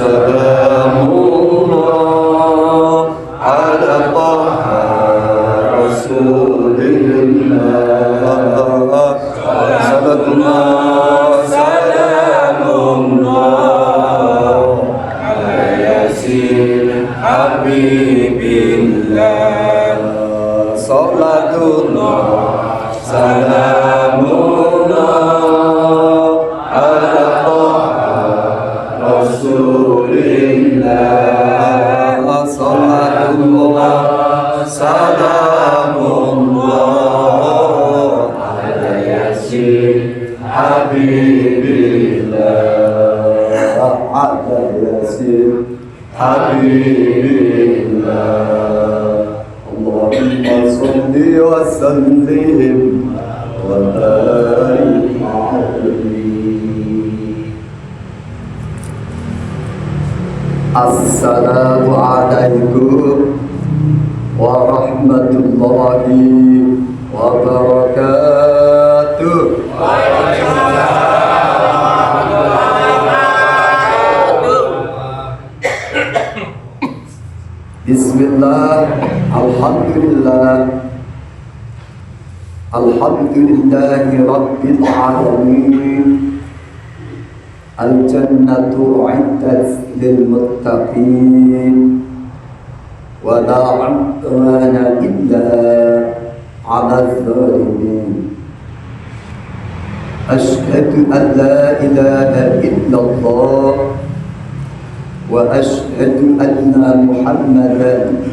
Salamullah ala Taha Rasulillah. Salatullah salamullah ala Yasin Habibillah. Salatullah salamullah ala Taha Rasulillah. Salatullah salamullah ala Yasin Habibillah. Ala Yasin Habibillah. Allahumma salli wa sallim wa barik alaihi. Assalamualaikum warahmatullahi wabarakatuh. Bismillah, alhamdulillah, alhamdulillahi rabbil alamin. Al-jannatu u'iddat lil muttaqin wa la 'udwana illa 'alal zalimin. Asyhadu an la ilaha illallah wa asyhadu anna Muhammadan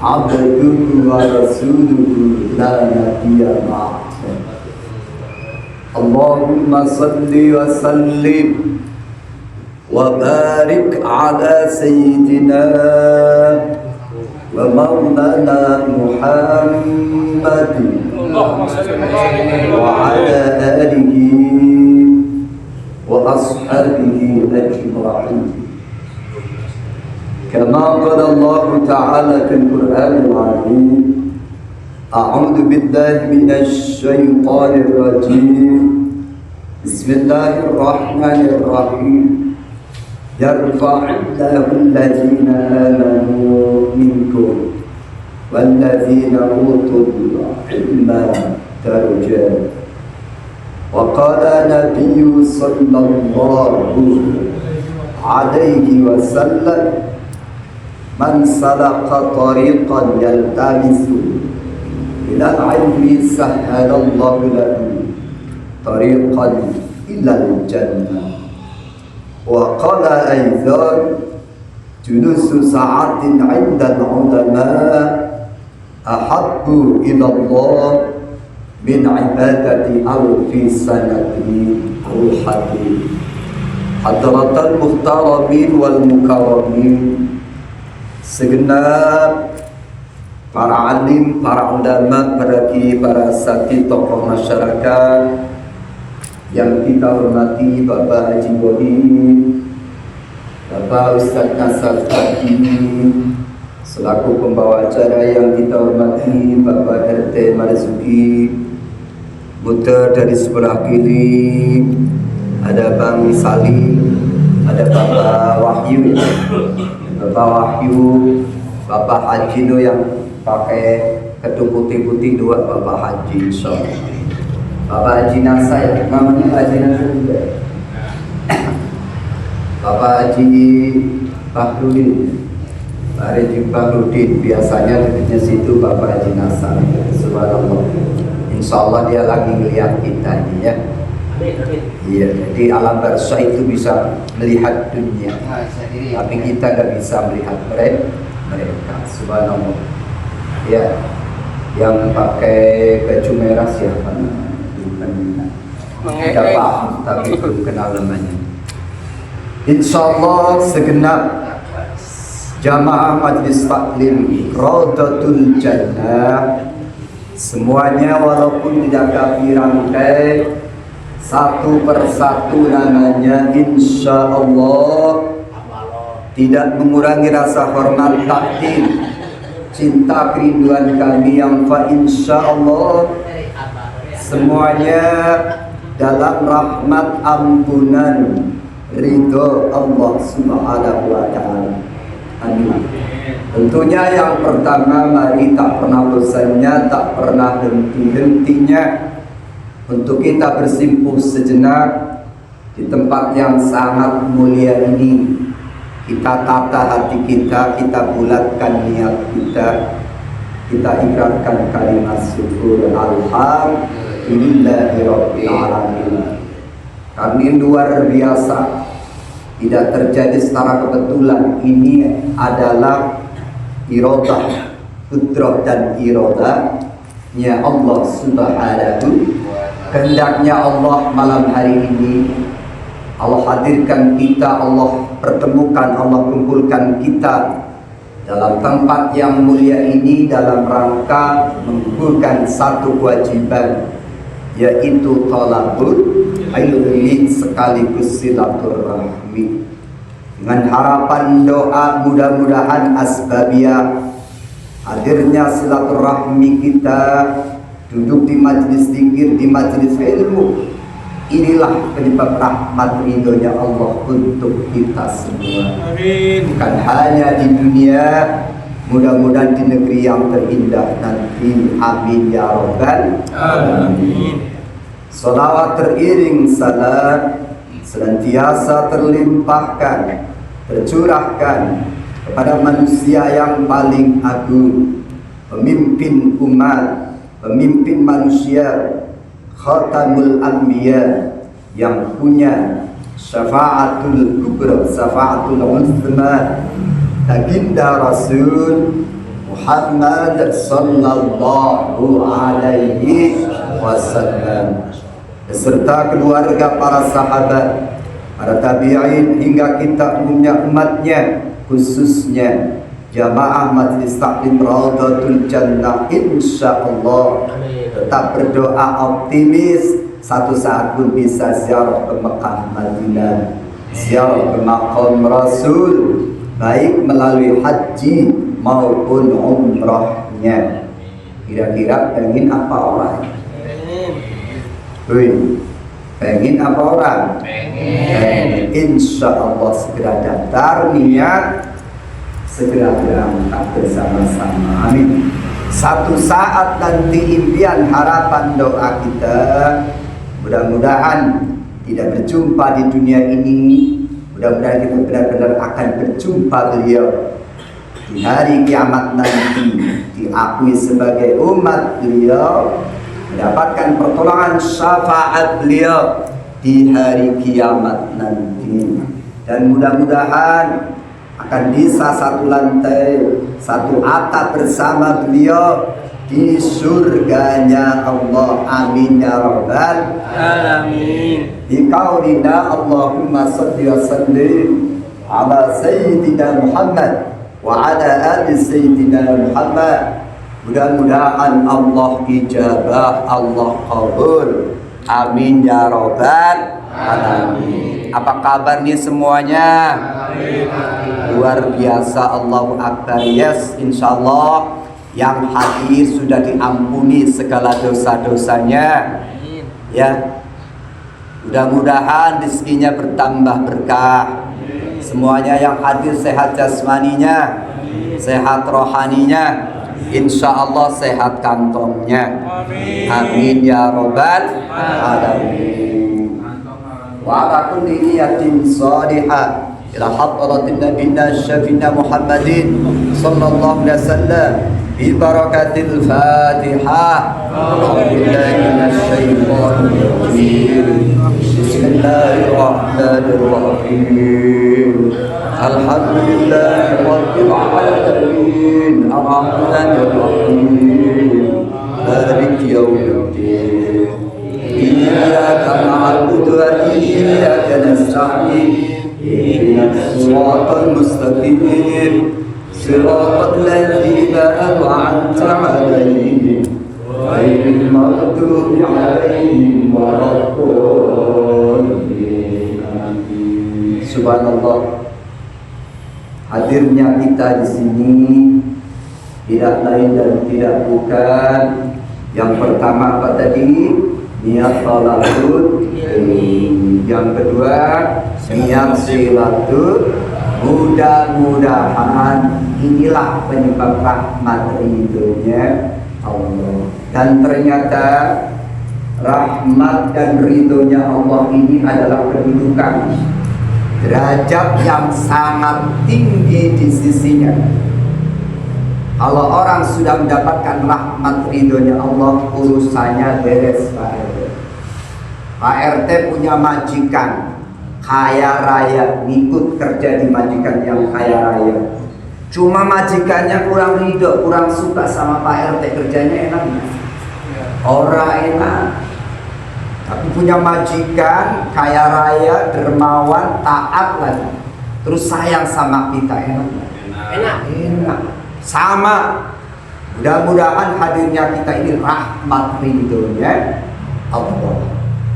abduhu wa rasuluhu la nabiyya ba'd. Allahumma salli wa sallim wa barik ala sayyidina wa maulana Muhammadin wa ala alihi wa ashabihi ajma'in. Kama qala Allah Ta'ala fil Qur'an al-Azim, a'udzu billahi minasy syaithanir rajim. Bismillahirrahmanirrahim. Yarfa'illahu alladhina amanu minkum walladzina utul ilma darajat. Wa qala nabiyyu sallallahu alaihi wasallam, man salaka tariqan yaltamisu ilal ilmi sahhalallahu lahu tariqan ilal jannah. Wa qala aidan, julusu sa'atin 'inda al-ulama ahabbu ila Allah min ibadati alfi sanati al-hadid. Hadratal muhtaramin wal mukarramin, segenap para alim, para ulama, para kiai, para sakti, tokoh masyarakat yang kita hormati, Bapak Haji Bodi, Bapak Ustadz Nasar Tadi, selaku pembawa acara yang kita hormati, Bapak RT Marzuki, muter dari sebelah kiri ada Bang Salim, ada Bapak Wahyu, Bapak Wahyu, Bapak Haji no yang pakai ketup putih-putih dua, Bapak Haji insyaallah. Bapak Haji Nasa ya, namanya Haji Nasa juga. Bapak Haji Bahrudin, Pak Haji Bahrudin, biasanya dekatnya situ Bapak Haji Nasa. Subhanallah. Insyaallah dia lagi melihat kita ini ya. Iya, jadi alam barzah itu bisa melihat dunia, tapi kita nggak bisa melihat mereka. Subhanallah. Ya, yang pakai baju merah siapa? Tidak paham, tapi belum kenal namanya. Insyaallah segenap jamaah Majlis Taklim Raudatul Jannah semuanya, walaupun tidak kami rangkai satu persatu namanya, insya Allah tidak mengurangi rasa hormat, takdim, cinta, kerinduan kami yang insya Allah semuanya dalam rahmat ampunan ridho Allah Subhanahu wa Ta'ala. Amin. Tentunya yang pertama, mari tak pernah bosannya, tak pernah henti-hentinya untuk kita bersimpuh sejenak di tempat yang sangat mulia ini. Kita tata hati kita, kita bulatkan niat kita, kita ikrarkan kalimat syukur alhamdulillahirabbil alamin. Karena luar biasa, tidak terjadi secara kebetulan. Ini adalah iradah, qudrah dan iradahnya Allah Subhanahu. Kehendaknya Allah malam hari ini Allah hadirkan kita, Allah pertemukan, Allah kumpulkan kita dalam tempat yang mulia ini dalam rangka mengumpulkan satu kewajiban, yaitu thalabul ilmi sekaligus silaturahmi. Dengan harapan doa mudah-mudahan asbabiyah hadirnya silaturahmi kita, duduk di majelis zikir, di majelis ilmu, inilah penyebab rahmat ridhonya Allah untuk kita semua. Amin. Bukan hanya di dunia, mudah-mudahan di negeri yang terindah nanti. Amin ya rabbal alamin. Salawat teriring salat senantiasa terlimpahkan, tercurahkan kepada manusia yang paling agung, pemimpin umat, pemimpin manusia, khatamul anbiya, yang punya syafa'atul kubra, syafa'atul uzma, baginda Rasul Muhammad sallallahu alaihi wasallam beserta keluarga, para sahabat, para tabi'in hingga kita umumnya umatnya, khususnya jamaah Majelis Taklim Raudhatul Jannah. Insyaallah tetap berdoa optimis, satu saat pun bisa ziarah ke Mekah Madinah, ziarah ke Maqam Rasul, baik melalui haji maupun umrahnya. Kira-kira pengen apa orang? Pengen apa orang? Pengen. Insya Allah segera daftar, niat segera berangkat bersama-sama. Amin. Satu saat nanti impian, harapan, doa kita, mudah-mudahan tidak berjumpa di dunia ini, mudah-mudahan kita benar-benar akan berjumpa beliau di hari kiamat nanti, diakui sebagai umat beliau, mendapatkan pertolongan syafaat beliau di hari kiamat nanti. Dan mudah-mudahan akan bisa satu lantai, satu atap bersama beliau di surganya Allah. Amin ya rabbal alamin. Di qaulina Allahumma shalli wa sallim ala sayyidina Muhammad wa ala ali sayyidina Muhammad. Mudah-mudahan Allah ijabah, Allah qabul. Amin ya rabbal alamin. Apa kabar nih semuanya? Luar biasa, Allahu akbar. Yes, insyaallah yang hadir sudah diampuni segala dosa-dosanya. Ya, mudah-mudahan rezekinya bertambah berkah. Semuanya yang hadir sehat jasmaninya, sehat rohaninya, insya Allah sehat kantongnya. Amin ya rabbal alamin. Wa ala kulli niyatin salihah ila hadratin nabiyina syafina Muhammadin sallallahu alaihi wasallam bi barakatil Fatihah. Alhamdulillahi minasyaitonir rajim. Bismillahirrahmanirrahim. Alhamdulillahi rabbil alamin. Arrahmanir rahim. Maliki yaumiddin. Iyyaka na'budu wa iyyaka nasta'in. Ihdinas siratal mustaqim. Siratal ladzina an'amta 'alaihim ghairil maghdubi 'alaihim waladdallin. Subhanallah. Hadirnya kita di sini tidak lain dan tidak bukan, yang pertama apa tadi? niat thalathul ilmi. Yang kedua, niat silatul. Mudah-mudahan inilah penyebab rahmat ridhonya Allah. Dan ternyata rahmat dan ridhonya Allah ini adalah kedudukan derajat yang sangat tinggi di sisinya. Kalau orang sudah mendapatkan rahmat ridhonya Allah, urusannya beres, Pak RT. Pak RT punya majikan kaya raya, ngikut kerja di majikan yang kaya raya. Cuma majikannya kurang ridho, kurang suka sama Pak RT, kerjanya enak nggak? Orang enak. Tapi punya majikan kaya raya, dermawan, taat lagi, terus sayang sama kita, enak nggak? Enak. Sama. Mudah-mudahan hadirnya kita ini rahmat ridhonya Allah.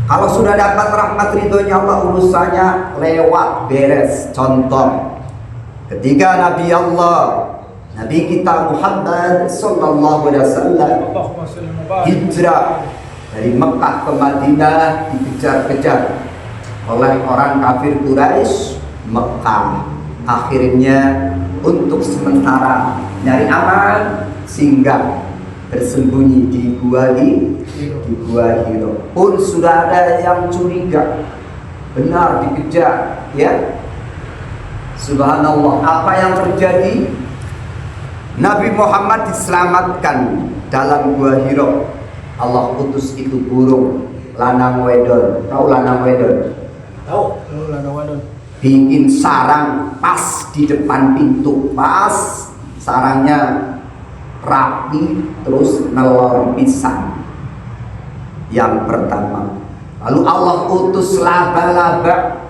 Kalau sudah dapat rahmat ridhonya Allah, urusannya lewat, beres. Contoh, ketika Nabi Allah, Nabi kita Muhammad sallallahu alaihi wasallam hijrah dari Mekah ke Madinah, dikejar-kejar oleh orang kafir Quraisy Mekah. Akhirnya untuk sementara nyari aman, singgah bersembunyi di Gua Hiro. Pun sudah ada yang curiga, benar dikejar, ya. Subhanallah, apa yang terjadi? Nabi Muhammad diselamatkan dalam Gua Hiro. Allah utus itu burung lanang wedon. Tahu lanang wedon? Tahu lanang wedon. Bikin sarang pas di depan pintu, pas sarangnya rapi, terus nelor pisang. Yang pertama, lalu Allah utus laba-laba,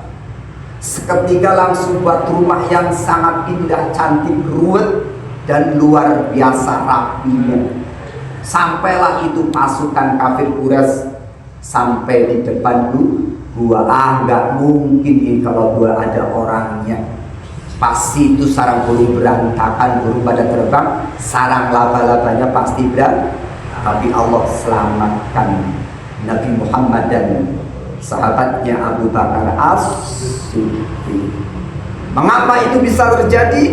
seketika langsung buat rumah yang sangat indah, cantik, ruwet, dan luar biasa rapinya. Sampailah itu pasukan kafir Quraisy sampai di depan gua. Nggak mungkin ini kalau gua ada orangnya. Pasti itu sarang burung berantakan, burung pada terbang, sarang laba-labanya pasti berantakan. Tapi Allah selamatkan Nabi Muhammad dan sahabatnya Abu Bakar As-Siddiq. Mengapa itu bisa terjadi?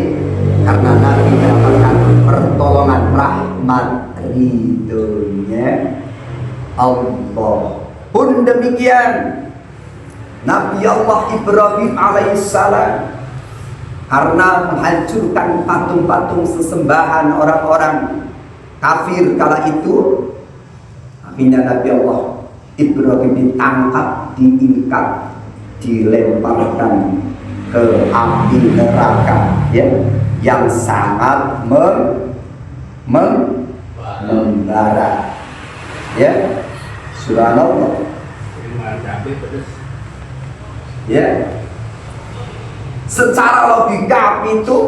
Karena Nabi mendapatkan pertolongan, rahmat ridhonya Allah. Pun demikian, Nabi Allah Ibrahim alaihissalam karena menghancurkan patung-patung sesembahan orang-orang kafir kala itu, akhirnya Nabi Allah Ibrahim ditangkap, diikat, dilemparkan ke api neraka, ya, yang sangat membara, ya. Subhanallah, ya. Secara logika api itu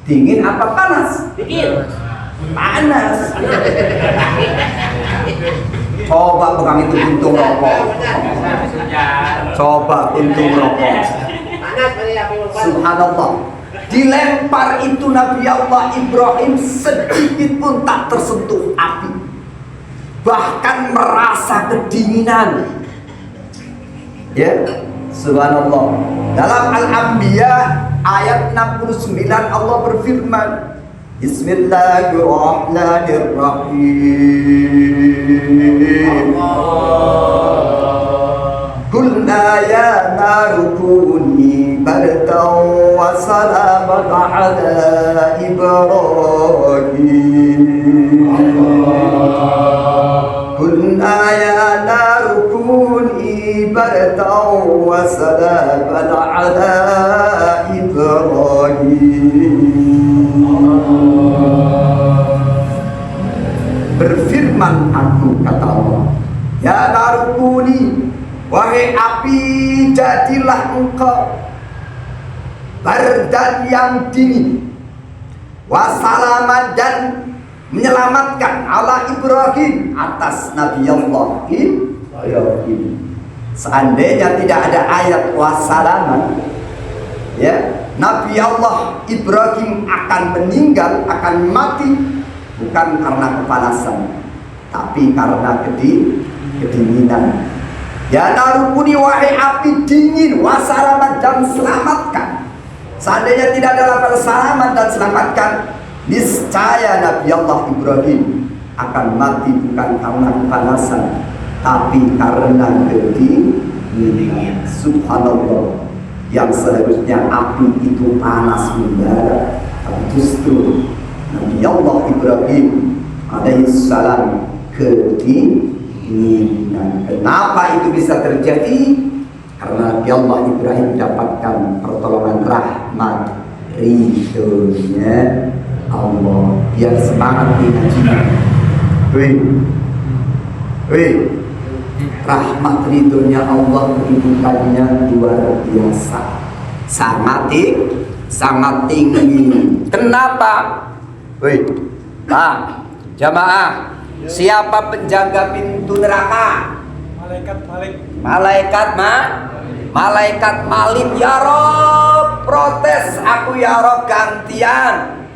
dingin apa panas? Dingin. Panas. Coba pegang itu untung rokok. Coba untung rokok. Subhanallah. Dilempar itu Nabi Allah Ibrahim, sedikit pun tak tersentuh api, bahkan merasa kedinginan, ya. Subhanallah. Dalam Al-Anbiya ayat 69 Allah berfirman, Bismillahirrahmanirrahim. Qulna ya naru kuni bardan wa salaman ala Ibrahim. Qulna ya naru kuni bardan wa salaman ala Ibrahim. Berfirman aku, kata Allah, ya narukuni, wahai api, jadilah engkau bardan yang dingin, wasalaman, dan menyelamatkan ala Ibrahim, atas Nabi Allah Ibrahim. Seandainya tidak ada ayat wasalaman, ya, Nabi Allah Ibrahim akan meninggal, akan mati, bukan karena kepanasan, tapi karena kedinginan. Ya narukuni wahai api dingin, wasalamat dan selamatkan. Seandainya tidak ada lafal selamat dan selamatkan, niscaya Nabi Allah Ibrahim akan mati bukan karena kepanasan, tapi karena kedinginan. Subhanallah, yang seharusnya api itu panas membara, tapi justru Nabi Allah Ibrahim alaihissalam kedinginan. Kenapa itu bisa terjadi? Karena Nabi Allah Ibrahim mendapatkan pertolongan rahmat ridhonya Allah. Biar semangat di ngajinya. Rahmat ridhonya Allah kedudukannya luar biasa, sangat tinggi. Kenapa? Jamaah, siapa penjaga pintu neraka? Malaikat Malik. Ya Rob, protes aku ya Rob, gantian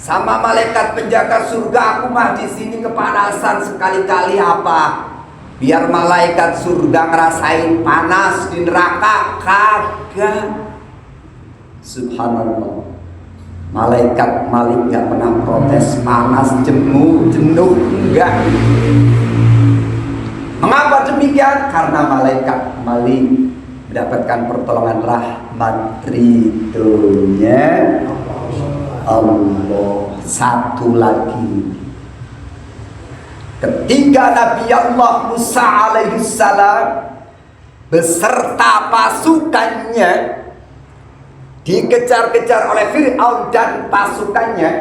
sama malaikat penjaga surga. Aku mah di sini kepanasan sekali-kali apa? Biar malaikat surga ngerasain panas di neraka, kagak. Subhanallah, malaikat Malik gak pernah protes panas, jenuh, enggak. Mengapa demikian? Karena malaikat Malik mendapatkan pertolongan rahmat ridhonya Allah. Satu lagi, ketika Nabi Allah Musa alaihissalam beserta pasukannya dikejar-kejar oleh Fir'aun dan pasukannya,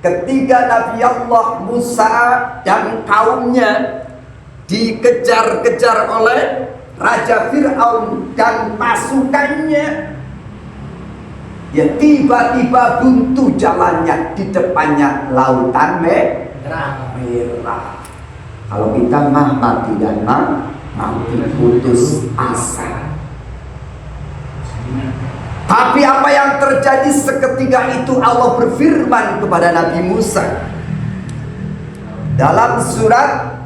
ketika Nabi Allah Musa dan kaumnya dikejar-kejar oleh Raja Fir'aun dan pasukannya, ya tiba-tiba buntu jalannya, di depannya lautan merah. Kalau kita mati dan mati putus asa. Tapi apa yang terjadi seketika itu? Allah berfirman kepada Nabi Musa dalam surat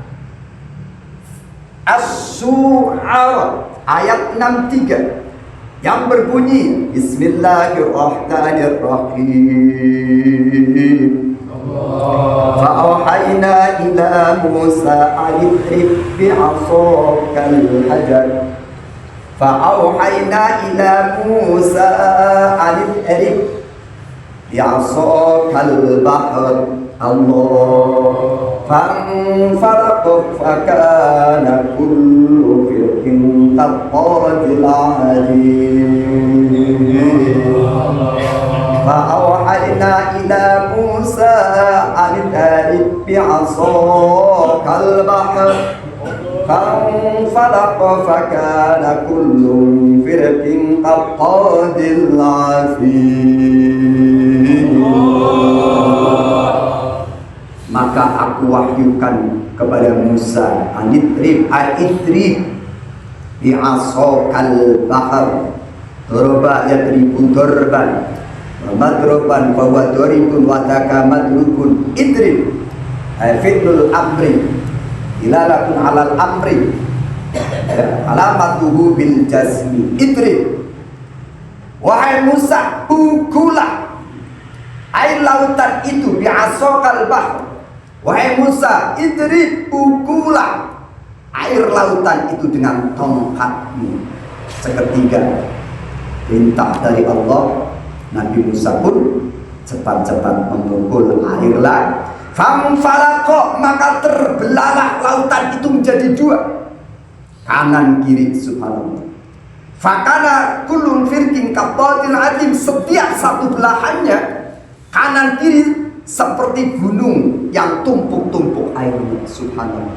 Asy-Syu'ara ayat 63 yang berbunyi Bismillahirrahmanirrahim. Fa'auhayna ila Musa anidrib bi'asakal hajar. Fa'auhayna ila Musa anidrib bi'asakal bahr. Allah فانفلق فكان كل فرق كالطود العظيم. فأوحينا إلى موسى أن اضرب بعصاك البحر فانفلق فكان كل فرق كالطود العظيم. Maka aku wahyukan kepada Musa anidrib bi'asakal bahr. Doroba yadribu dorban madroban bahwa doribun wadaka madrubun. Idrib fi'lul amri dilalatun alal amri alamatuhu bil jazmi. Idrib, wahai Musa, pukulah air lautan itu bi'asakal bahr. Wahai Musa, idrib, pukulah air lautan itu dengan tongkatmu. Seketika perintah dari Allah, Nabi Musa pun cepat-cepat memukul air lautan. Famfalaqo, maka terbelahlah lautan itu menjadi dua, kanan kiri. Subhanallah. Fakana kulun firqin kattatil azim. Setiap satu belahannya kanan kiri seperti gunung yang tumpuk-tumpuk airnya. Subhanallah.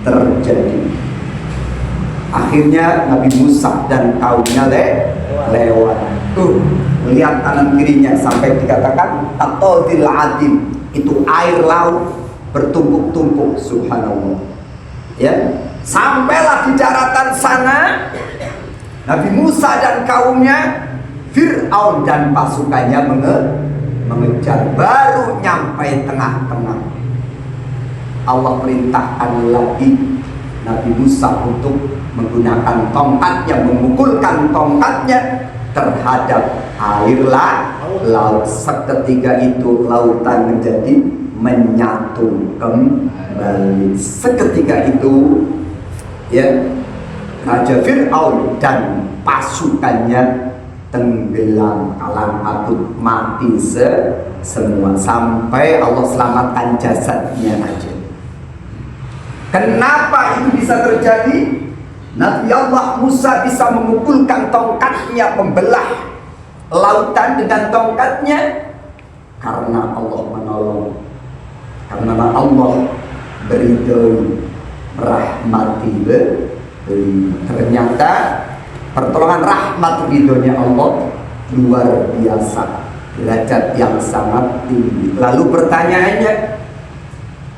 Terjadi. Akhirnya Nabi Musa dan kaumnya lewat. Lihat kanan kirinya sampai dikatakan At-Tawdil Adim. Itu air laut bertumpuk-tumpuk. Subhanallah. Ya, sampailah di daratan sana Nabi Musa dan kaumnya. Fir'aun dan pasukannya mengejar. Baru nyampe tengah-tengah. Allah perintahkan lagi Nabi Musa untuk menggunakan tongkatnya, memukulkan tongkatnya terhadap air laut. Seketika itu lautan menjadi menyatu kembali. Seketika itu ya, Raja Fir'aun dan pasukannya tenggelam, kalang kabut, mati semua sampai Allah selamatkan jasadnya aja. Kenapa itu bisa terjadi? Nabi Allah Musa bisa memukulkan tongkatnya, membelah lautan dengan tongkatnya karena Allah menolong, karena Allah beridoi, rahmati beliau. Ternyata pertolongan rahmat ridhonya Allah luar biasa, derajat yang sangat tinggi. Lalu pertanyaannya,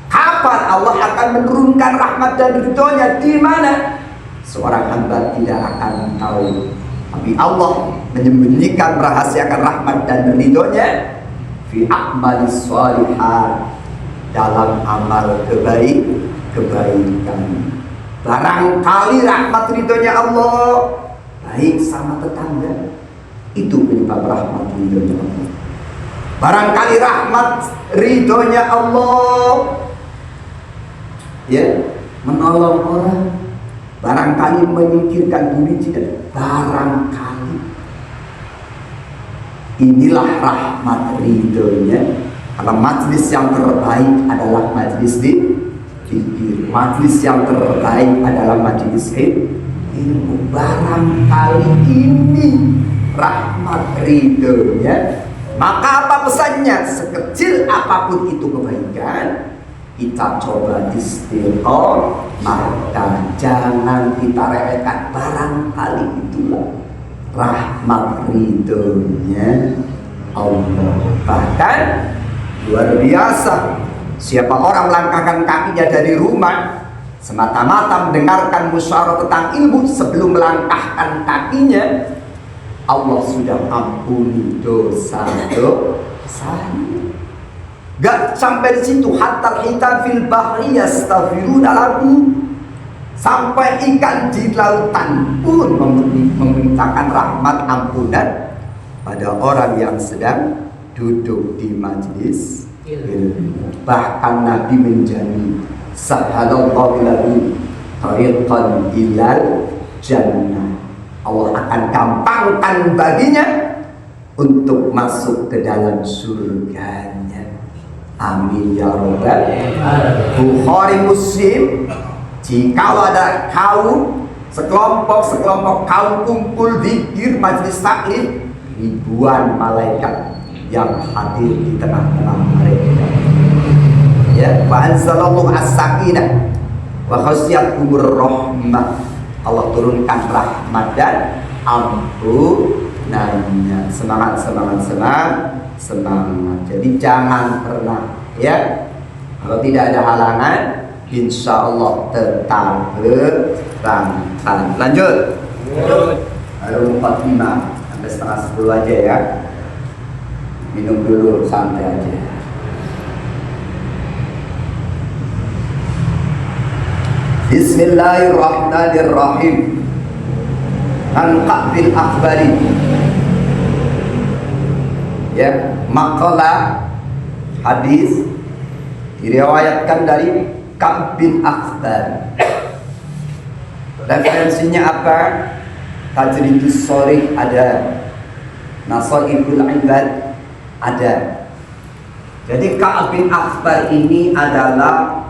kapan Allah akan menurunkan rahmat dan ridhonya? Di mana? Seorang hamba tidak akan tahu. Tapi Allah menyembunyikan, merahasiakan rahmat dan ridhonya fi a'malis shalihah, dalam amal kebaikan. Barangkali rahmat ridhonya Allah baik sama tetangga, itu penyebab rahmat ridhonya Allah. Barangkali rahmat ridhonya Allah ya, menolong orang, barangkali menyingkirkan duri tidak, barangkali. Inilah rahmat ridhonya. Karena majlis yang terbaik adalah majlis zikir, majlis yang terbaik adalah majlis ilmu. Barangkali ini rahmat ridhonya. Maka apa pesannya? Sekecil apapun itu kebaikan, kita coba istiqomah dan jangan kita remehkan. Barangkali itulah rahmat ridhonya Allah. Bahkan luar biasa, siapa orang melangkahkan kakinya dari rumah semata-mata mendengarkan musyawarah tentang ilmu, sebelum melangkahkan kakinya Allah sudah ampuni dosa-dosanya. Gak sampai di situ, hatta hitam fil bahri yastaghfiruna lahu, sampai ikan di lautan pun memintakan rahmat ampunan pada orang yang sedang duduk di majlis ilmu. Bahkan Nabi menjamin, sahalallahu lahu tariqan ilal jannah, Allah akan gampangkan baginya untuk masuk ke dalam surganya. Amin ya rabbal alamin. Bukhari Muslim, jika ada kaum sekelompok kaum kumpul zikir majlis taklim, ribuan malaikat yang hadir di tengah-tengah mereka. Ya, wa anzalallahu as-sakinah wa khasyiyatuhur rahmah. Allah turunkan rahmat dan ampunannya. Semangat. Jadi jangan pernah ya, kalau tidak ada halangan, insya Allah tetap berangkat. Lanjut. Baru 45 sampai setengah 10 aja ya. Minum dulu, santai aja. Bismillahirrahmanirrahim. An Ka'bil Akhbari, ya, makalah hadis diriwayatkan dari Ka'b bin Akhbar. Referensinya apa? Tajridus Shorih ada, Nasaihul Ibad ada. Jadi Ka'b bin Akhbar ini adalah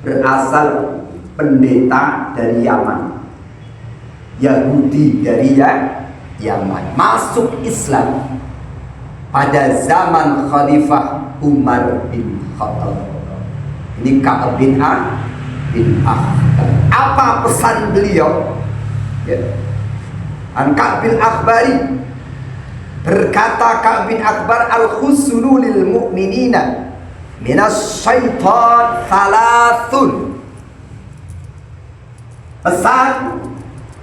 berasal pendeta dari Yaman, Yahudi dari Yaman, masuk Islam pada zaman Khalifah Umar bin Khattab. Ini Ka'b bin Akhbar. Apa pesan beliau? Ya. An Ka'b bin Akhbari, berkata Ka'b bin Akhbar, al-khusnu lil mu'minina minas syaitan thalathun. Pesan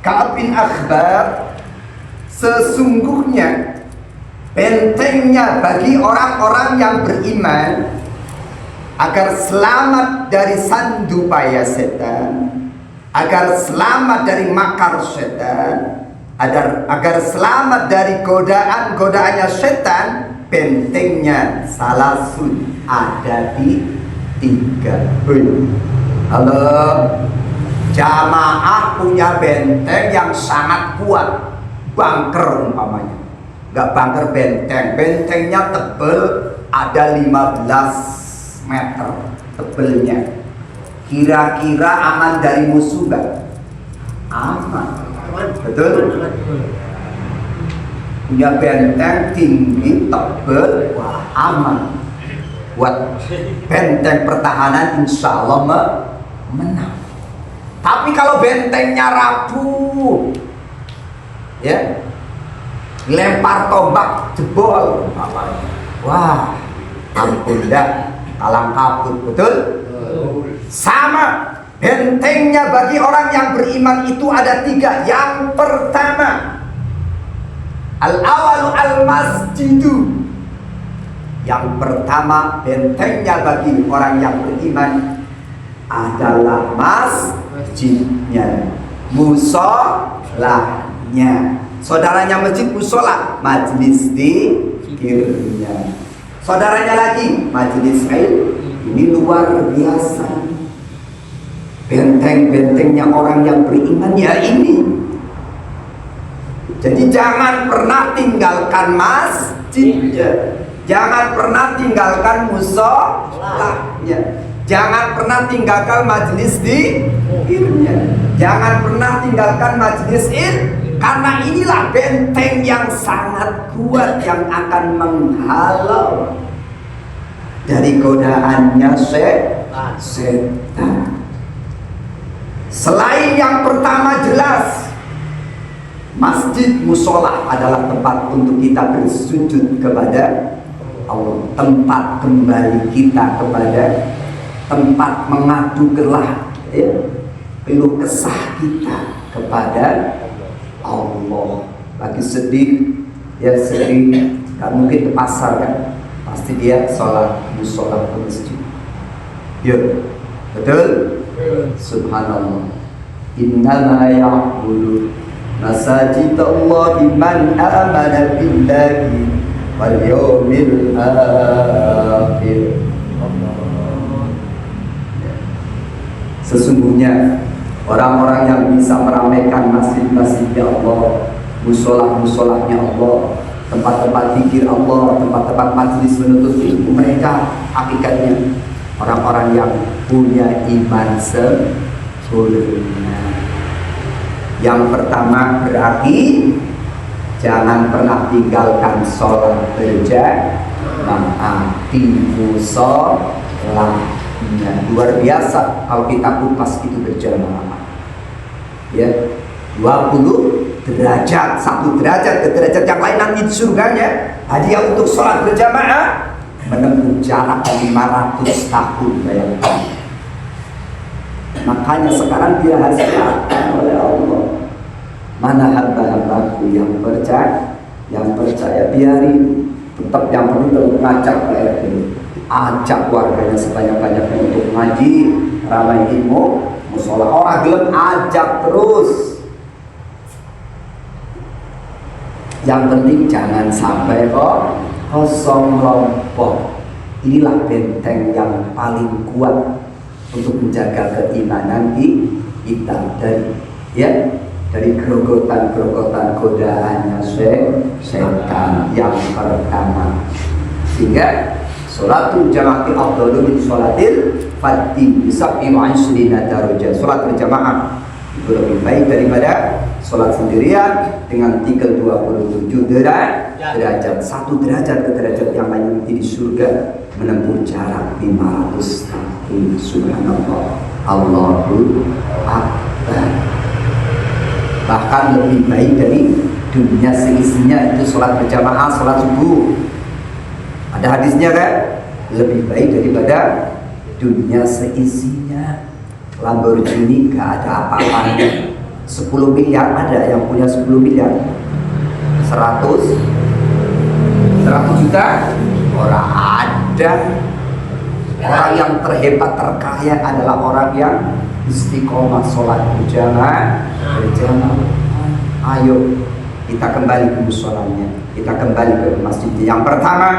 Ka'b bin Akhbar, sesungguhnya bentengnya bagi orang-orang yang beriman agar selamat dari sandupaya setan, agar selamat dari makar setan, agar selamat dari godaan-godaannya setan, bentengnya salasun ada di 3. Halo, jamaah punya benteng yang sangat kuat, bunker umpamanya. Gak bunker benteng, bentengnya tebel, ada 15 meter tebelnya. Kira-kira aman dari musuh gak? Aman. Betul? Punya benteng tinggi, tebel, wah aman. Buat benteng pertahanan insya Allah menang. Tapi kalau bentengnya rapuh, ya, lempar tombak jebol, wah ampun dah, kalang kabut. Betul? Sama bentengnya bagi orang yang beriman itu ada 3. Yang pertama, al-awalu al-masjidu. Yang pertama bentengnya bagi orang yang beriman adalah masjidnya, musolahnya. Saudaranya masjid musola, majlis zikirnya. Saudaranya lagi majlis ilmu. Ini luar biasa. Benteng-bentengnya orang yang beriman ya ini. Jadi jangan pernah tinggalkan masjidnya, jangan pernah tinggalkan musolahnya, jangan pernah tinggalkan majlis zikirnya, jangan pernah tinggalkan majlis ilmu. Karena inilah benteng yang sangat kuat yang akan menghalau dari godaannya setan. Selain yang pertama jelas, masjid musola adalah tempat untuk kita bersujud kepada Allah, tempat kembali kita kepada, tempat mengadu gelah, ya, keluh kesah kita kepada Allah. Lagi sedih, ya sedih, gak mungkin ke pasar kan, pasti dia sholat musola ke masjid. Yuk, betul? Subhanallah. Innama ya'budu masajidallahi man amana billahi wal yawmil akhir. Sesungguhnya orang-orang yang bisa meramaikan masjid-masjidnya Allah, musolah-musolahnya Allah, tempat-tempat zikir Allah, tempat-tempat majelis menuntut ilmu, mereka hakikatnya orang-orang yang punya iman sempurna. Yang pertama berarti jangan pernah tinggalkan sholat berjamaah di musolahnya. Luar biasa kalau kita kupas itu berjamaah, ya, 20 derajat, 1 derajat ke derajat yang lain nanti di surganya. Hadiah untuk sholat berjamaah menempuh jarak 500 tahun, bayangkan. Makanya sekarang dia dirahasiakan oleh Allah. Mana hamba-hambaku yang percaya, biarin. Tetap yang perlu mengajak kayak ini, ajak warganya sebanyak-banyaknya untuk ngaji, ramai ilmu, musola. Orang gelem ajak terus. Yang penting jangan sampai kosong lompong. Inilah benteng yang paling kuat untuk menjaga keimanan kita dari gerogotan-gerogotan godaannya setan yang pertama. Sehingga sholatul jamaati afdalu min sholatil fardhi bi 27 darajat. Sholat berjamaah itu lebih baik daripada sholat sendirian dengan 27 derajat. 1 derajat ke derajat yang lain nanti di surga menempuh jarak 500 tahun. Subhanallah, Allahu Akbar. Bahkan lebih baik dari dunia seisinya, itu sholat berjamaah, sholat subuh. Ada hadisnya kan? Lebih baik daripada dunia seisinya. Lamborghini gak ada apa-apanya. 10 miliar ada yang punya 10 miliar. 100 juta orang ada. Orang yang terhebat, terkaya adalah orang yang istiqomah sholat berjamaah. Ayo kita kembali ke musholanya, kita kembali ke masjidnya. Yang pertama,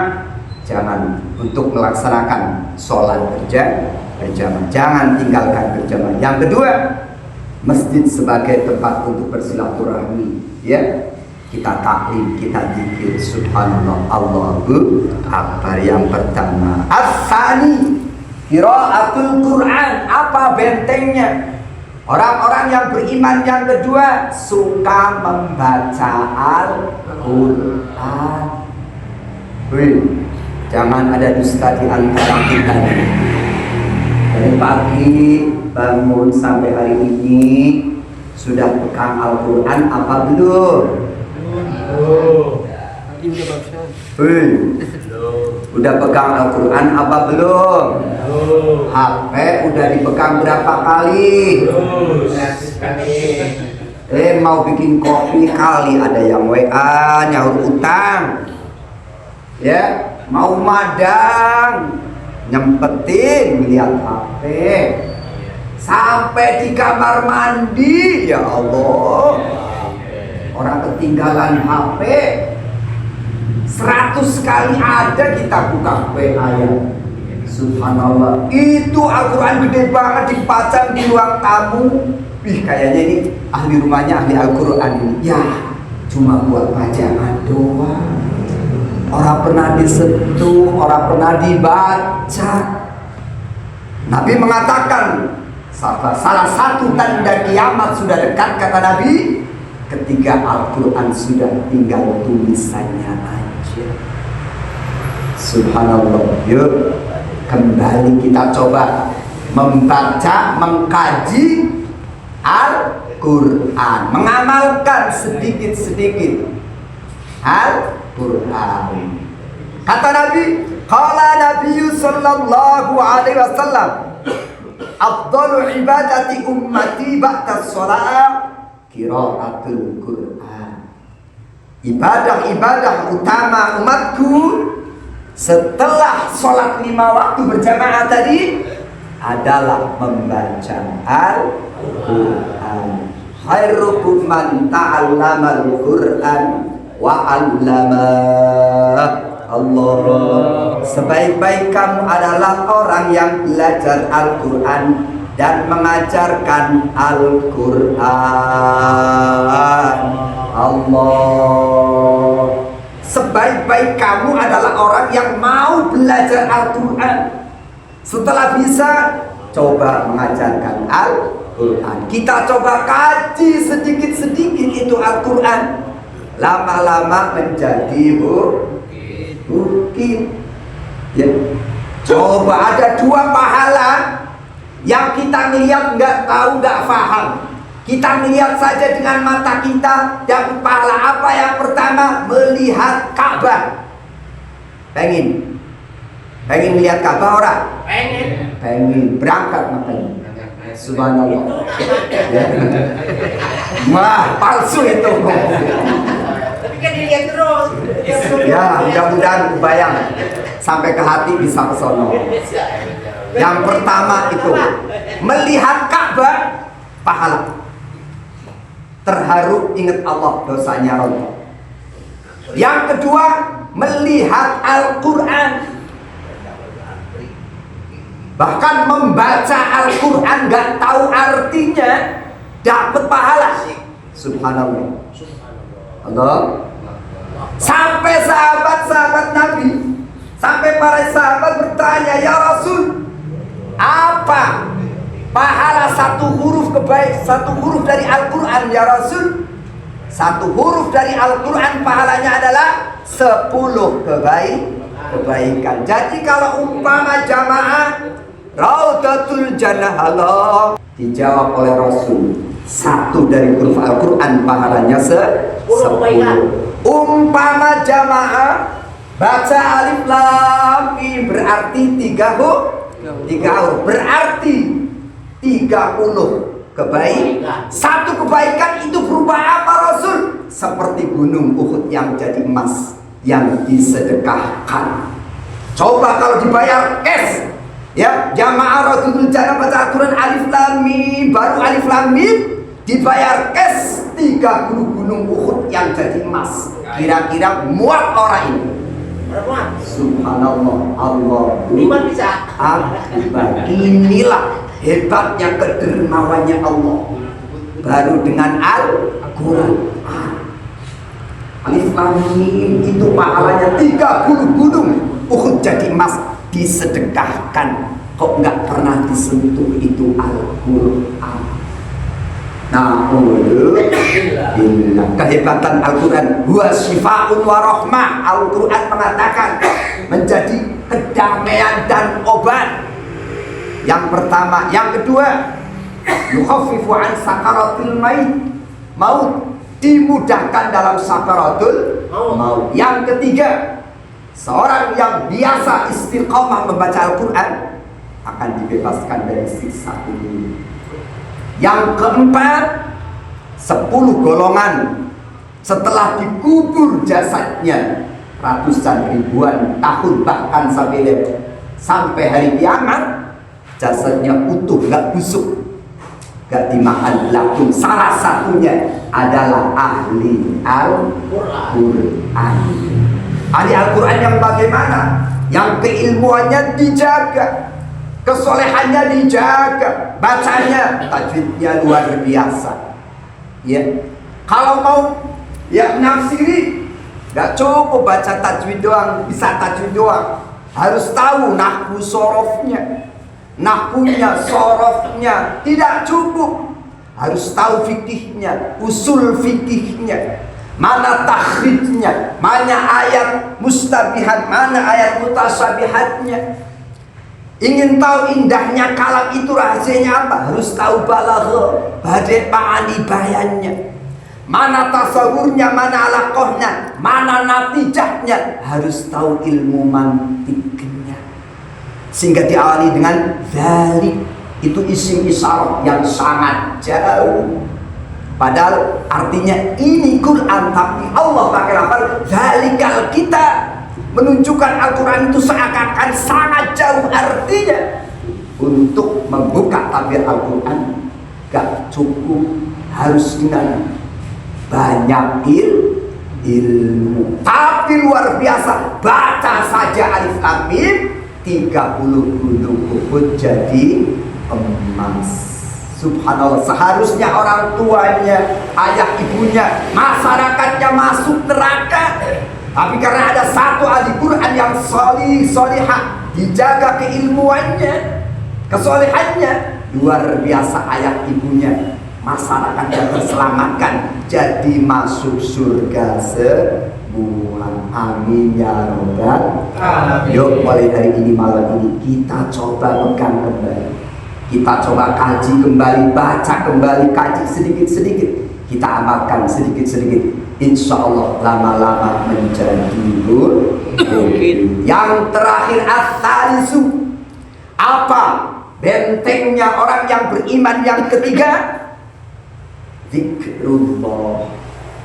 jangan untuk melaksanakan sholat berjamaah, jangan tinggalkan berjamaah. Yang kedua, masjid sebagai tempat untuk bersilaturahmi, ya. Kita taklim, kita zikir, subhanallah, Allahu akbar. Yang pertama. As-sani, qiraatul Quran. Apa bentengnya? Orang-orang yang beriman yang kedua suka membaca Al-Quran. Jangan ada dusta di antara kita. Dari pagi bangun sampai hari ini sudah pegang Al-Quran apa belum? Tadi udah barusan. Udah pegang Al-Quran apa belum? HP udah dipegang berapa kali? Mau bikin kopi kali ada yang WA nyaur utang, ya. Mau madang nyempetin lihat HP sampai di kamar mandi, ya Allah. Orang ketinggalan HP 100 kali ada kita buka WA ya. Subhanallah, itu Al-Quran gede banget dipajang di ruang tamu. Kayaknya ini ahli rumahnya ahli Al-Quran ini. Ya, cuma buat pajangan doang. Orang pernah disentuh, orang pernah dibaca. Nabi mengatakan salah satu tanda kiamat sudah dekat, kata Nabi, ketika Al-Quran sudah tinggal tulisannya aja. Subhanallah. Yuk kembali kita coba membaca, mengkaji Al-Quran, mengamalkan sedikit-sedikit Al-Quran. Kata Nabi, qala Nabi sallallahu alaihi wasallam, afdalu ibadati ummati ba'da shalah qiraatul Quran. Ibadah-ibadah utama umatku setelah sholat 5 waktu berjamaah tadi adalah membaca Al-Quran. Khairukum man ta'allama al-Quran wa 'allamah. Allah, sebaik-baik kamu adalah orang yang belajar Al-Quran dan mengajarkan Al-Quran. Allah, sebaik-baik kamu adalah orang yang mau belajar Al-Quran. Setelah bisa, coba mengajarkan Al-Quran. Kita coba kaji sedikit-sedikit itu Al-Quran. Lama-lama menjadi bukit. Ya. Coba ada 2 pahala yang kita ngeliat nggak tahu, nggak paham. Kita melihat saja dengan mata kita, dapat pahala apa? Yang pertama, melihat Ka'bah. Pengen melihat Ka'bah orang? Pengen berangkat makanya. Subhanallah. Ya. Wah, palsu itu. Tapi kan dilihat terus. Ya, mudah-mudahan kebayang sampai ke hati bisa ke sono. Yang pertama itu melihat Ka'bah, pahala. Terharu ingat Allah, dosanya rontok. Yang kedua, melihat Al-Quran. Bahkan membaca Al-Quran gak tahu artinya dapat pahala. Subhanallah. Allah. Sampai sahabat-sahabat Nabi, sampai para sahabat bertanya, ya Rasul, apa pahala satu huruf dari Al-Quran ya Rasul? Satu huruf dari Al-Quran pahalanya adalah 10 kebaikan. Jadi kalau umpama jamaah Raudatul Jannah, Allah, dijawab oleh Rasul, 1 dari huruf Al-Quran pahalanya 10. Umpama jamaah baca alif lam mim berarti 3 huruf, berarti 30 kebaikan. 1 kebaikan itu berupa apa Rasul? Seperti gunung Uhud yang jadi emas yang disedekahkan. Coba kalau dibayar cash jamaah Radudul Jannah baca Al-Quran alif lam mim, baru alif lam mim dibayar cash 30 gunung Uhud yang jadi emas. Kira-kira muat orang ini? Berapa? Subhanallah, Allah Lima bisa. akbar. Inilah hebatnya kedermawannya Allah. Baru dengan Al-Quran. Alif lam mim itu pahalanya 30 gunung Uhud jadi emas disedekahkan. Kok nggak pernah disentuh itu Al-Quran? Nah, kehebatan Al-Quran huwa syifa'un wa rahmah. Al-Quran mengatakan menjadi kedamaian dan obat. Yang pertama, yang kedua, yukhaffifu an sakaratil maut, dimudahkan dalam sakaratul maut. Yang ketiga, seorang yang biasa istiqomah membaca Al-Quran akan dibebaskan dari siksa kubur. Yang keempat, 10 golongan setelah dikubur jasadnya ratusan ribuan tahun bahkan sampai hari kiamat, jasadnya utuh, gak busuk, gak dimakan belatung. Salah satunya adalah ahli Al-Quran. Ahli Al-Quran yang bagaimana? Yang keilmuannya dijaga, kesolehannya dijaga, bacanya tajwidnya luar biasa. Ya, kalau mau ya nafsiri, gak cukup baca tajwid doang, bisa tajwid doang. Harus tahu nahwu sorofnya, nahwunya, sorofnya, tidak cukup. Harus tahu fikihnya, usul fikihnya, mana takhrijnya, mana ayat mustabihat, mana ayat mutasyabihatnya. Ingin tahu indahnya kalam itu rahasianya apa? Harus tahu balaghah, badai ma'ani bayannya, mana tasawurnya, mana alaqahnya, mana natijahnya. Harus tahu ilmu mantiknya. Sehingga diawali dengan dzalik, itu isim isyarat yang sangat jauh. Padahal artinya ini Quran, tapi Allah pakai lafaz dzalikal kitab, menunjukkan Al-Quran itu seakan-akan sangat jauh. Artinya untuk membuka tabir Al-Quran gak cukup harus dengan banyak ilmu, tapi luar biasa. Baca saja alif lam mim, 30 gunung Uhud jadi emas. Subhanallah. Seharusnya orang tuanya, ayah ibunya, masyarakatnya masuk neraka, tapi karena ada satu ahli Quran yang solihah, dijaga keilmuannya, kesolehannya, luar biasa. Ayah ibunya, masyarakat yang terselamatkan, jadi masuk surga semua. Amin ya robbal alamin. Yuk, mulai hari ini, malam ini kita coba pegang kembali, kita coba kaji kembali, baca kembali, kaji sedikit-sedikit, kita amalkan sedikit-sedikit. Insya Allah lama-lama menjadi mungkin. Yang terakhir, at-talisu, apa bentengnya orang yang beriman? Yang ketiga, zikrullah,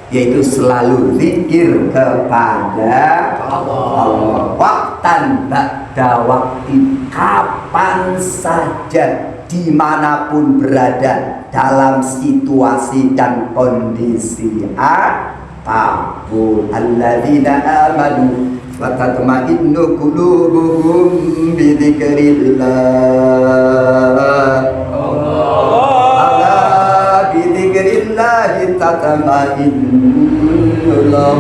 yaitu selalu zikir kepada Allah. Waktan ba'da waktu, kapan saja, dimanapun berada, dalam situasi dan kondisi apapun. Alladzina amanu wa tatma'innu qulubuhum bi dzikrillah. Ala bi dzikrillah tatma'innul qulub.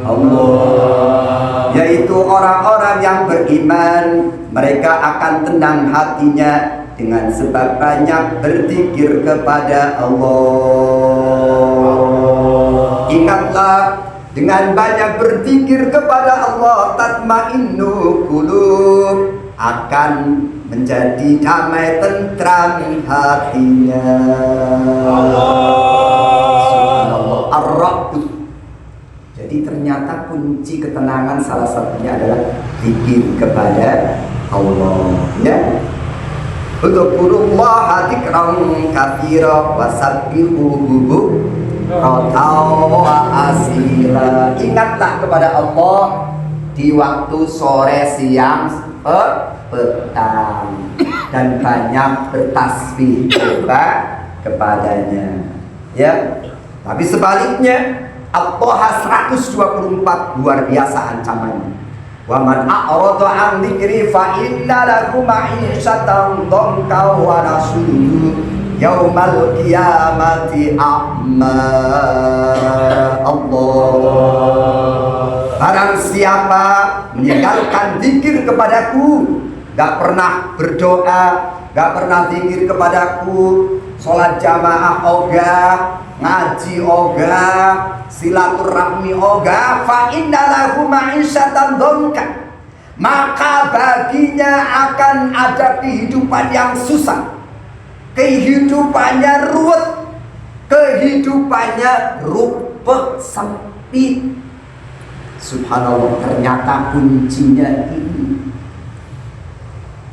Allah, yaitu orang-orang yang beriman, mereka akan tenang hatinya dengan sebab banyak berzikir kepada Allah. Ingatlah, dengan banyak berzikir kepada Allah, tatma'innu qulub, akan menjadi damai tentram hatinya. Subhanallah. Ar-Rabb. Jadi ternyata kunci ketenangan salah satunya adalah zikir kepada Allah. Ya. Udzkurullaha dzikran katsira wasabbihuhu bukratan wa asila. Ingatlah kepada Allah di waktu sore, siang, petang, dan banyak bertasbih kepadanya. Ya, tapi sebaliknya At-Thaha 124 luar biasa ancamannya. Wa man a'rada 'an dzikri fa inna lahu ma'isyatan dhanka wa nahsyuruhu yaumal qiyamati a'ma. Allah. Barang siapa meninggalkan zikir kepadaku, gak pernah berdoa, gak pernah zikir kepadaku, sholat jamaah ogah, ngaji ogah, silaturahmi ogah, fa inna lahu ma'isyatan dhanka, maka baginya akan ada kehidupan yang susah, kehidupannya ruwet, kehidupannya rupek, sempit. Subhanallah, ternyata kuncinya ini.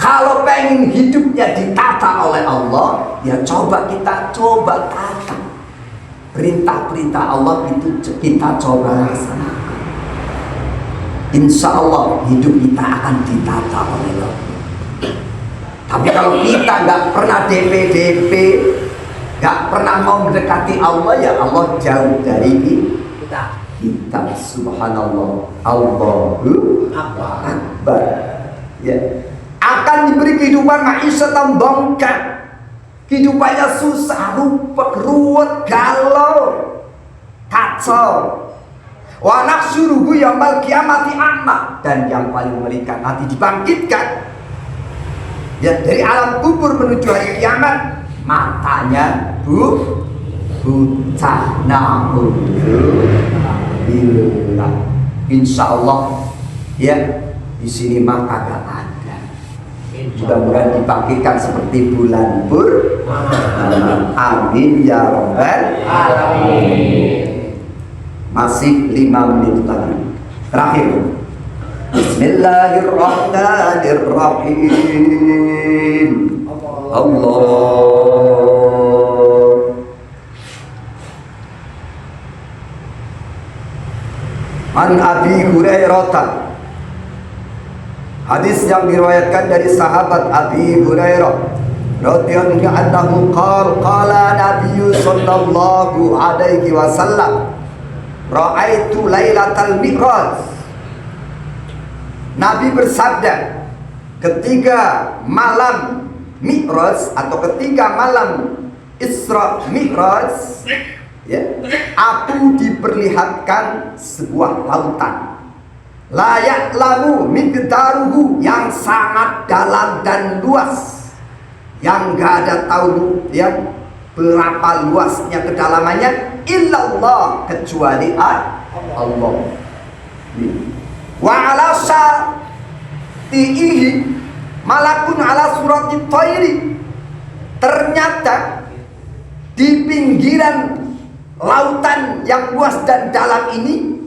Kalau pengen hidupnya ditata oleh Allah, ya kita coba tata. Perintah-perintah Allah itu kita coba laksanakan. Insya Allah hidup kita akan ditata oleh Allah. Tapi kalau kita nggak pernah DP, nggak pernah mau mendekati Allah, ya Allah jauh dari kita. Subhanallah, Allahu Akbar. Ya, akan diberi kehidupan ma'isyatan dhanka, kehidupannya susah, rupek, ruwet, galau, kacau. Wa nahsyuruhu yaumal qiyamati a'ma, dan yang paling mengerikan nanti dibangkitkan ya dari alam kubur menuju hari kiamat, matanya buta. Na'udzubillah. Insya Allah ya di sini mah kagak ada. Mudah-mudahan dibangkitkan seperti bulan pur. Amin ya rabbal alamin. Masih 5 menit lagi. Terakhir. Bismillahirrahmanirrahim. Allah. An Abi Hurairah. Hadis yang diriwayatkan dari sahabat Abi Hurairah radhiyallahu anhu qala Nabi sallallahu alaihi wasallam ra'aitu lailatal mi'raj. Nabi bersabda, ketika malam Mi'raj atau ketika malam Isra Mi'raj, ya, aku diperlihatkan sebuah lautan, layak lamu miqdaruhu, yang sangat dalam dan luas, yang gak ada tahu ya berapa luasnya kedalamannya, illallah, kecuali Allah. Wa ala syatihi malakun ala surati thairi. Ternyata di pinggiran lautan yang luas dan dalam ini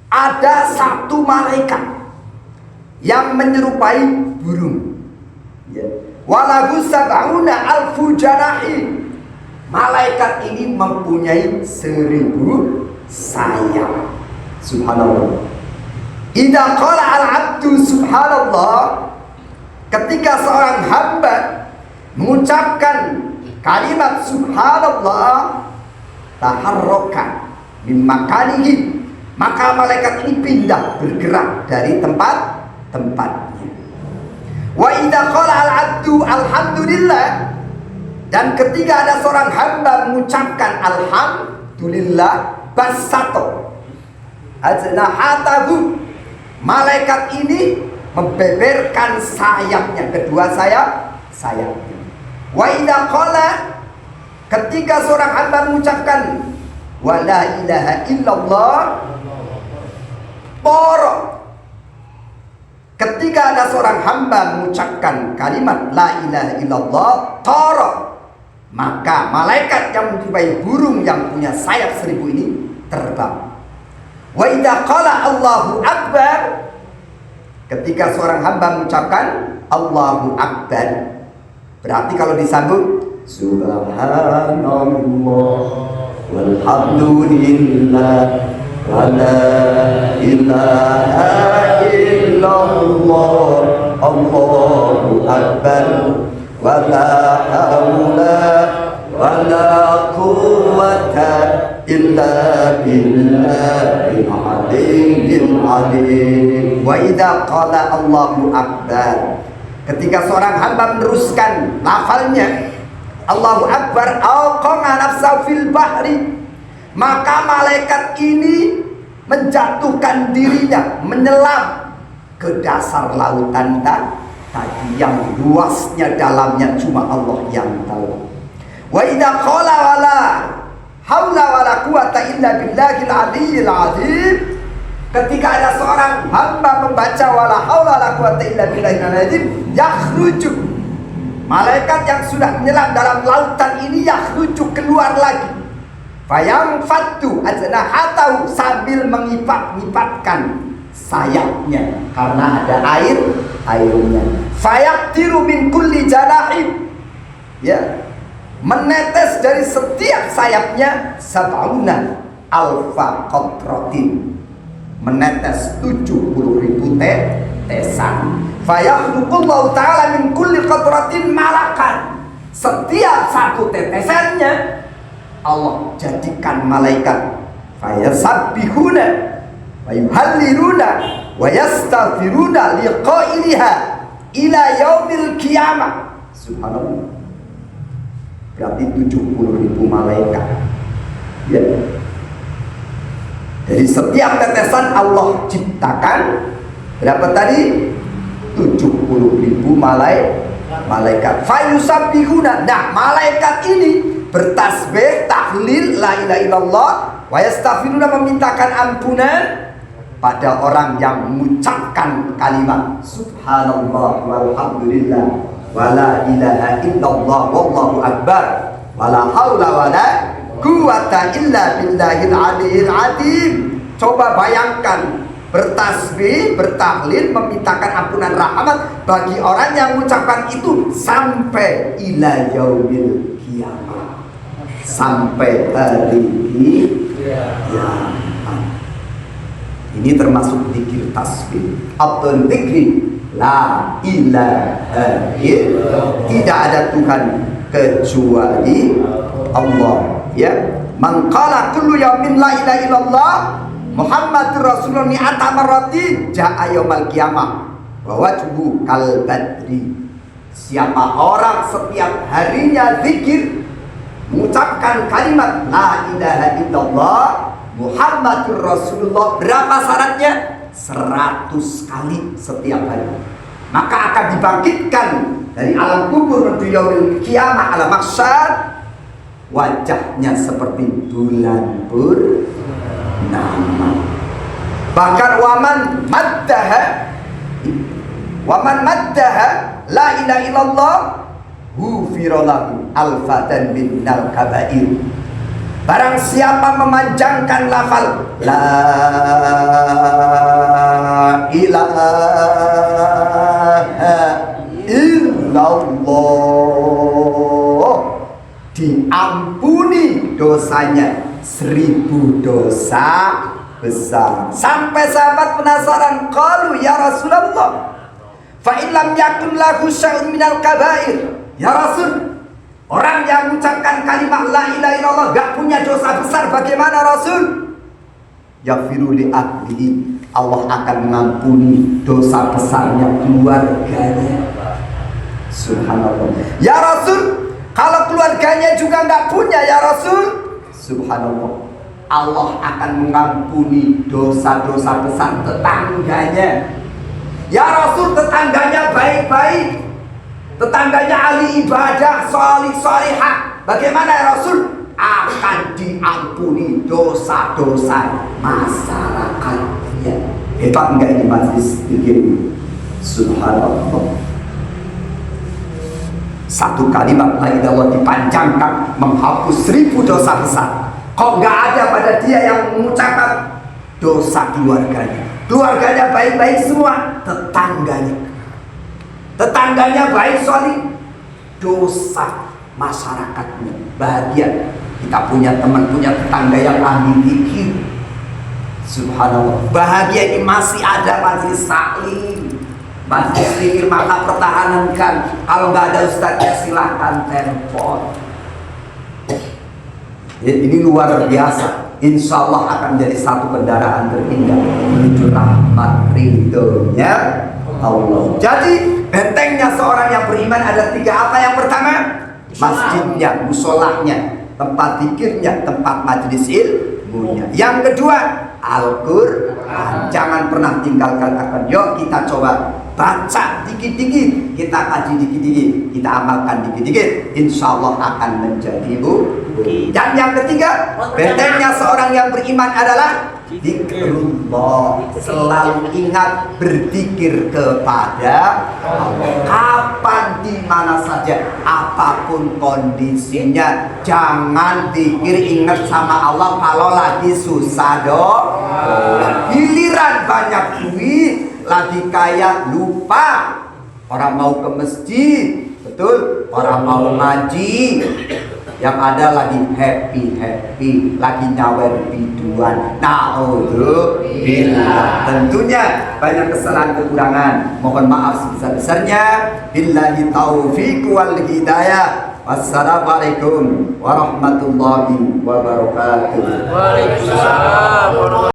ada satu malaikat yang menyerupai burung. Walahu sab'una alfu janahi. Malaikat ini mempunyai 1000 sayap. Subhanallah. Idza qala al-'abdu subhanallah, ketika seorang hamba mengucapkan kalimat subhanallah, taharraka min makanihi, maka malaikat ini pindah, bergerak dari tempatnya. Wa idza qala al-'abdu alhamdulillah, dan ketika ada seorang hamba mengucapkan alhamdulillah, basato ajnahatahu, malaikat ini membeberkan sayapnya, kedua sayapnya. Wa idza qala, ketika seorang hamba mengucapkan wa la ilaha illallah, poro, ketika ada seorang hamba mengucapkan kalimat la ilaha illallah, toro, maka malaikat yang menyerupai burung yang punya sayap 1000 ini terbang. Wa idza qala Allahu akbar, ketika seorang hamba mengucapkan Allahu akbar, berarti kalau disambung subhanallah walhamdulillah wa la ilaha illallah, Allahu akbar, wa la haula wa la quwwata illa billahil aliyyil azim. Wa idza qala Allahu akbar, ketika seorang hamba meneruskan lafalnya Allahu akbar, alqama nafsahu fil bahri, maka malaikat ini menjatuhkan dirinya, menyelam ke dasar lautan tadi yang luasnya dalamnya cuma Allah yang tahu. Wa idza qala wala haula wala quwata illa billahil aliyyil azim, ketika ada seorang hamba membaca wala haula wala quwata illa billahil azim, yakhruju, malaikat yang sudah menyelam dalam lautan ini yakhruju, keluar lagi, fayamfattu ajnahatahu, sambil mengipat-ngipatkan sayapnya karena ada airnya, fayaqtiru min kulli janahin, ya, menetes dari setiap sayapnya sab'una alfa qatratin, menetes 70.000 tetesan. Fayakhluqullahu ta'ala min kulli qatratin malakan, setiap satu tetesannya Allah jadikan malaikat. Fayasabbihuna wa yuhalliluna wa yastaghfiruna liqa'iliha ila yaumil qiyamah. Subhanallah, berarti 70.000 malaikat, ya. Dari setiap tetesan Allah ciptakan berapa tadi? 70.000 malaikat. Fayusabbihuna, nah malaikat ini bertasbih, tahlil la ilaha illallah, wa yastaghfiruna, memintakan ampunan pada orang yang mengucapkan kalimat subhanallah walhamdulillah wala ilaha illallah wallahu akbar wala haula wala quwata illa billahil aliyyil azim. Coba bayangkan bertasbih, bertahlil, memintakan ampunan rahmat bagi orang yang mengucapkan itu sampai ila yaumil qiyamah, sampai hari kiamat. Ini termasuk zikir tasbih atau zikri la ilaha illallah, tidak ada Tuhan kecuali Allah, ya. Man qala kullu yaumin la ilaha illallah Muhammadur Rasulullah mi'ata marratin ja'a yaumal qiyamah wa wajhu kal badri. Siapa orang setiap harinya zikir, mengucapkan kalimat la ilaha illallah Muhammadur Rasulullah, berapa syaratnya? 100 kali setiap hari, maka akan dibangkitkan dari alam kubur menuju yaumil qiyamah ala mahsyar, wajahnya seperti bulan purnama. Bahkan waman maddaha la ilaha illallah ghufira lahu alfatan minal kabair. Barang siapa memanjangkan lafal la ilaha illallah, diampuni dosanya 1000 dosa besar. Sampai sahabat penasaran, qalu ya Rasulullah fa illam yakun lahu syai'un minal kabair, ya Rasul, orang yang mengucapkan kalimat la ilaha illallah gak punya dosa besar, bagaimana Rasul? Yaghfiru li ahlihi, Allah akan mengampuni dosa besarnya keluarganya. Subhanallah. Ya Rasul, kalau keluarganya juga gak punya, ya Rasul, subhanallah, Allah akan mengampuni dosa-dosa besar tetangganya. Ya Rasul, tetangganya baik-baik, tetangganya ahli ibadah, salih salihah, bagaimana ya Rasul? Akan diampuni dosa-dosa masyarakatnya. Hebat enggak ini majlis begini? Subhanallah. Satu kalimat la ilaha illallah dipanjangkan menghapus 1000 dosa besar. Kok enggak ada pada dia yang mengucapkan dosa keluarganya? Keluarganya baik-baik semua, tetangganya baik solih, dosa masyarakatnya bahagia. Kita punya teman, punya tetangga yang ahli zikir, Subhanallah, bahagia ini masih ada majelis taklim, majelis zikir, maka pertahankan. Kalau nggak ada ustadznya silahkan telepon. Ini luar biasa. Insya Allah akan menjadi satu kendaraan terindah menuju rahmat ridhonya Allah. Jadi bentengnya seorang yang beriman ada 3 apa? Yang pertama, masjidnya, musolahnya, tempat zikirnya, tempat majelis ilmunya. Yang kedua, Al-Quran. Jangan pernah tinggalkan Al-Quran. Yuk kita coba baca dikit-dikit, kita kaji dikit-dikit, kita amalkan dikit-dikit. Insya Allah akan menjadi bukti. Dan yang ketiga, bentengnya seorang yang beriman adalah zikrullah. Selalu ingat berzikir kepada Allah. Kapan, di mana saja, apapun kondisinya, jangan zikir ingat sama Allah kalau lagi susah dong. Giliran banyak duit, lagi kaya, lupa. Orang mau ke masjid, betul, orang mau ngaji, yang ada lagi happy, lagi nyawer biduan. Na'udzubillah. Tentunya banyak kesalahan kekurangan, mohon maaf sebesar-besarnya. Billahi taufiq wal hidayah. Wassalamualaikum warahmatullahi wabarakatuh. Waalaikumsalam warahmatullahi wabarakatuh.